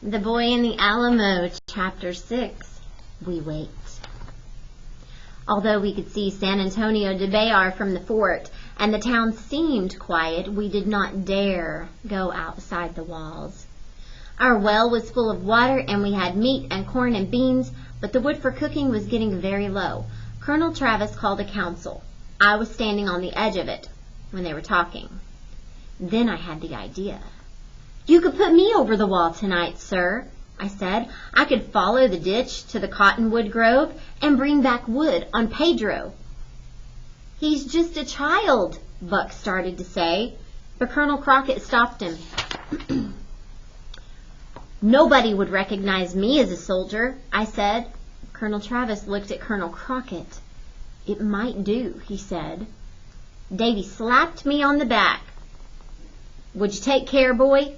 The Boy in the Alamo, Chapter 6. We wait. Although we could see San Antonio de Bayar from the fort, and the town seemed quiet, we did not dare go outside the walls. Our well was full of water, and we had meat and corn and beans, but the wood for cooking was getting very low. Colonel Travis called a council. I was standing on the edge of it when they were talking. Then I had the idea. "You could put me over the wall tonight, sir," I said. "I could follow the ditch to the cottonwood grove and bring back wood on Pedro." "He's just a child," Buck started to say, but Colonel Crockett stopped him. "Nobody would recognize me as a soldier," I said. Colonel Travis looked at Colonel Crockett. "It might do," he said. Davy slapped me on the back. "Would you take care, boy?"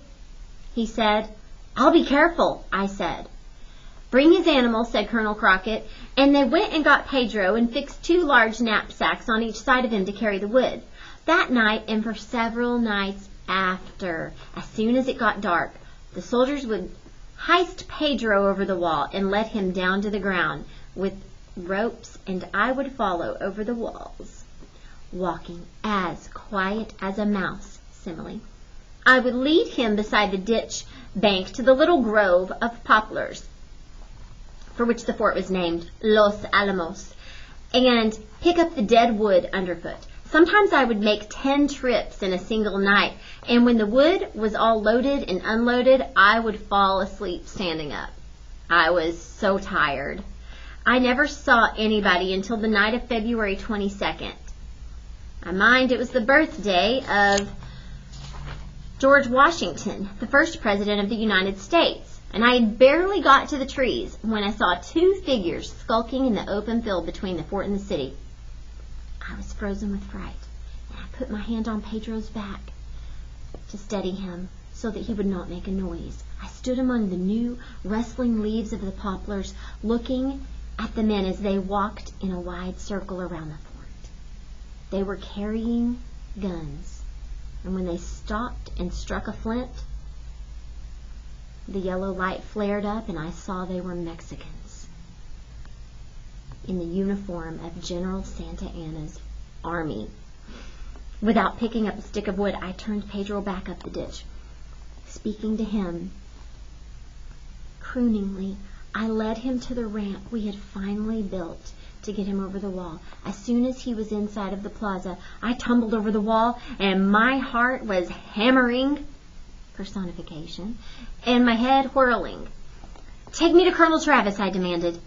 he said. "I'll be careful," I said. "Bring his animal," said Colonel Crockett, and they went and got Pedro and fixed 2 large knapsacks on each side of him to carry the wood. That night and for several nights after, as soon as it got dark, the soldiers would heist Pedro over the wall and let him down to the ground with ropes, and I would follow over the walls, walking as quiet as a mouse, simile. I would lead him beside the ditch bank to the little grove of poplars, for which the fort was named Los Alamos, and pick up the dead wood underfoot. Sometimes I would make 10 trips in a single night, and when the wood was all loaded and unloaded, I would fall asleep standing up. I was so tired. I never saw anybody until the night of February 22nd. I mind it was the birthday of George Washington, the first president of the United States, and I had barely got to the trees when I saw 2 figures skulking in the open field between the fort and the city. I was frozen with fright, and I put my hand on Pedro's back to steady him so that he would not make a noise. I stood among the new rustling leaves of the poplars, looking at the men as they walked in a wide circle around the fort. They were carrying guns. And when they stopped and struck a flint, the yellow light flared up, and I saw they were Mexicans in the uniform of General Santa Anna's army. Without picking up a stick of wood, I turned Pedro back up the ditch. Speaking to him crooningly, I led him to the ramp we had finally built to get him over the wall. As soon as he was inside of the plaza, I tumbled over the wall, and my heart was hammering, personification, and my head whirling. "Take me to Colonel Travis," I demanded.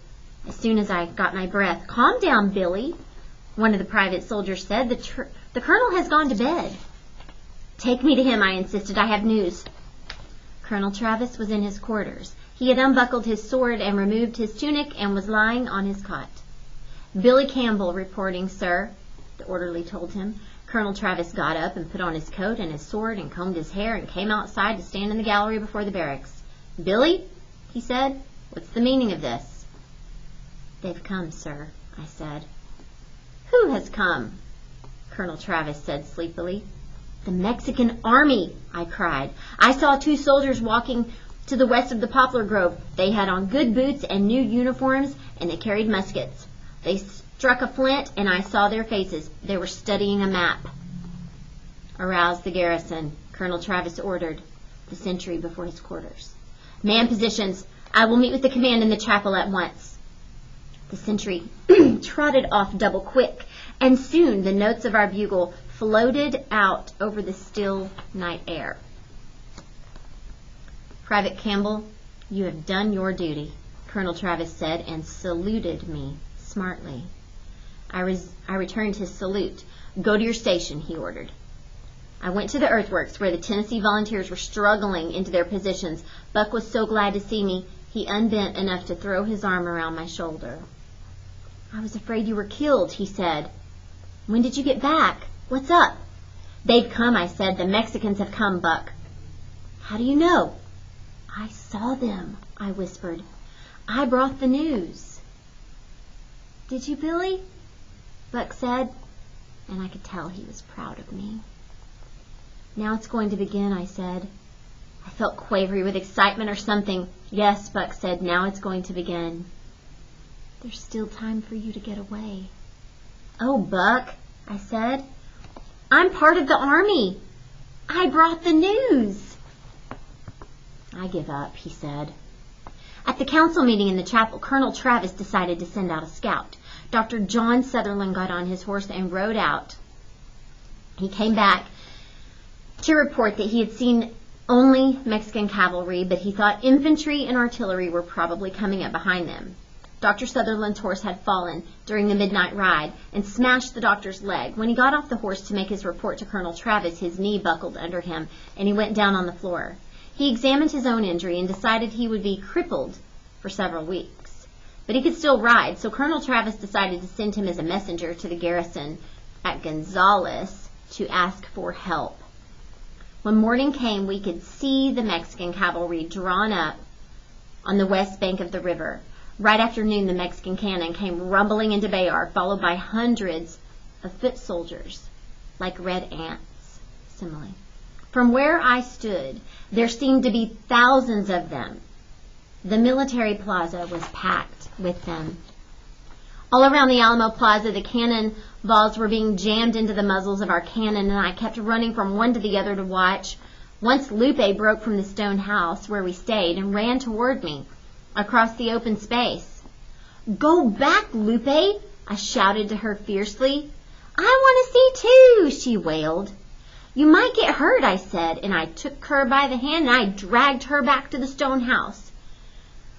As soon as I got my breath, "Calm down, Billy," one of the private soldiers said. The colonel has gone to bed." "Take me to him," I insisted. "I have news." Colonel Travis was in his quarters. He had unbuckled his sword and removed his tunic and was lying on his cot. "Billy Campbell reporting, sir," the orderly told him. Colonel Travis got up and put on his coat and his sword and combed his hair and came outside to stand in the gallery before the barracks. "Billy," he said, "what's the meaning of this?" "They've come, sir," I said. "Who has come?" Colonel Travis said sleepily. "The Mexican army," I cried. "I saw 2 soldiers walking to the west of the poplar grove. They had on good boots and new uniforms, and they carried muskets. They struck a flint, and I saw their faces. They were studying a map." "Arouse the garrison," Colonel Travis ordered the sentry before his quarters. "Man positions. I will meet with the command in the chapel at once." The sentry trotted off double quick, and soon the notes of our bugle floated out over the still night air. "Private Campbell, you have done your duty," Colonel Travis said, and saluted me smartly. I returned his salute. "Go to your station," he ordered. I went to the earthworks where the Tennessee volunteers were struggling into their positions. Buck was so glad to see me, he unbent enough to throw his arm around my shoulder. "I was afraid you were killed," he said. "When did you get back? What's up?" "They've come," I said. "The Mexicans have come, Buck." "How do you know?" "I saw them," I whispered. "I brought the news." "Did you, Billy?" Buck said, and I could tell he was proud of me. "Now it's going to begin," I said. I felt quavery with excitement or something. Yes, Buck said, now it's going to begin. There's still time for you to get away. Oh, Buck, I said. I'm part of the army. I brought the news. I give up, he said. At the council meeting in the chapel, Colonel Travis decided to send out a scout. Dr. John Sutherland got on his horse and rode out. He came back to report that he had seen only Mexican cavalry, but he thought infantry and artillery were probably coming up behind them. Dr. Sutherland's horse had fallen during the midnight ride and smashed the doctor's leg. When he got off the horse to make his report to Colonel Travis, his knee buckled under him, and he went down on the floor. He examined his own injury and decided he would be crippled for several weeks. But he could still ride, so Colonel Travis decided to send him as a messenger to the garrison at Gonzales to ask for help. When morning came, we could see the Mexican cavalry drawn up on the west bank of the river. Right after noon, the Mexican cannon came rumbling into Bayard, followed by hundreds of foot soldiers, like red ants. Simile. From where I stood, there seemed to be thousands of them. The military plaza was packed with them. All around the Alamo plaza, the cannon balls were being jammed into the muzzles of our cannon, and I kept running from one to the other to watch. Once Lupe broke from the stone house where we stayed and ran toward me across the open space. Go back, Lupe, I shouted to her fiercely. I want to see too, she wailed. You might get hurt, I said, and I took her by the hand and I dragged her back to the stone house.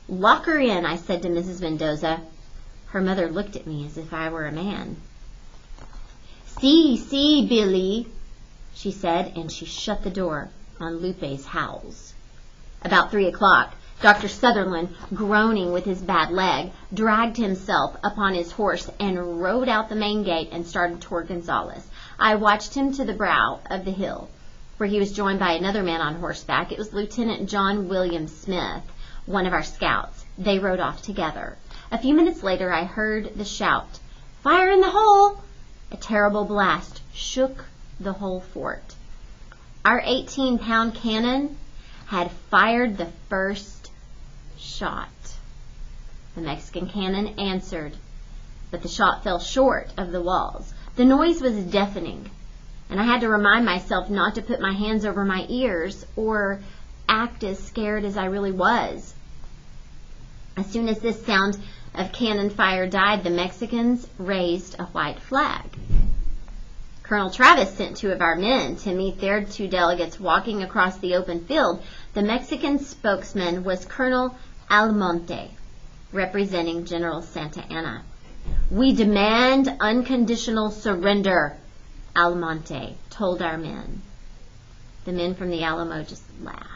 Lock her in, I said to Mrs. Mendoza. Her mother looked at me as if I were a man. See, Billy, she said, and she shut the door on Lupe's howls. About 3 o'clock, Dr. Sutherland, groaning with his bad leg, dragged himself upon his horse and rode out the main gate and started toward Gonzales. I watched him to the brow of the hill, where he was joined by another man on horseback. It was Lieutenant John William Smith, one of our scouts. They rode off together. A few minutes later, I heard the shout, "Fire in the hole!" A terrible blast shook the whole fort. Our 18-pound cannon had fired the first shot. The Mexican cannon answered, but the shot fell short of the walls. The noise was deafening, and I had to remind myself not to put my hands over my ears or act as scared as I really was. As soon as this sound of cannon fire died, the Mexicans raised a white flag. Colonel Travis sent 2 of our men to meet their 2 delegates walking across the open field. The Mexican spokesman was Colonel Almonte, representing General Santa Anna. We demand unconditional surrender, Almonte told our men. The men from the Alamo just laughed.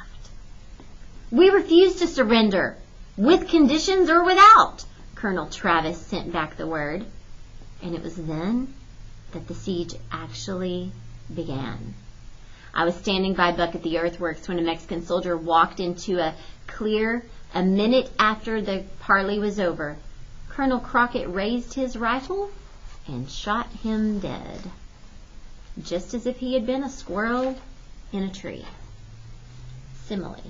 We refuse to surrender, with conditions or without, Colonel Travis sent back the word. And it was then that the siege actually began. I was standing by Buck at the earthworks when a Mexican soldier walked into a clear a minute after the parley was over. Colonel Crockett raised his rifle and shot him dead, just as if he had been a squirrel in a tree. Simile.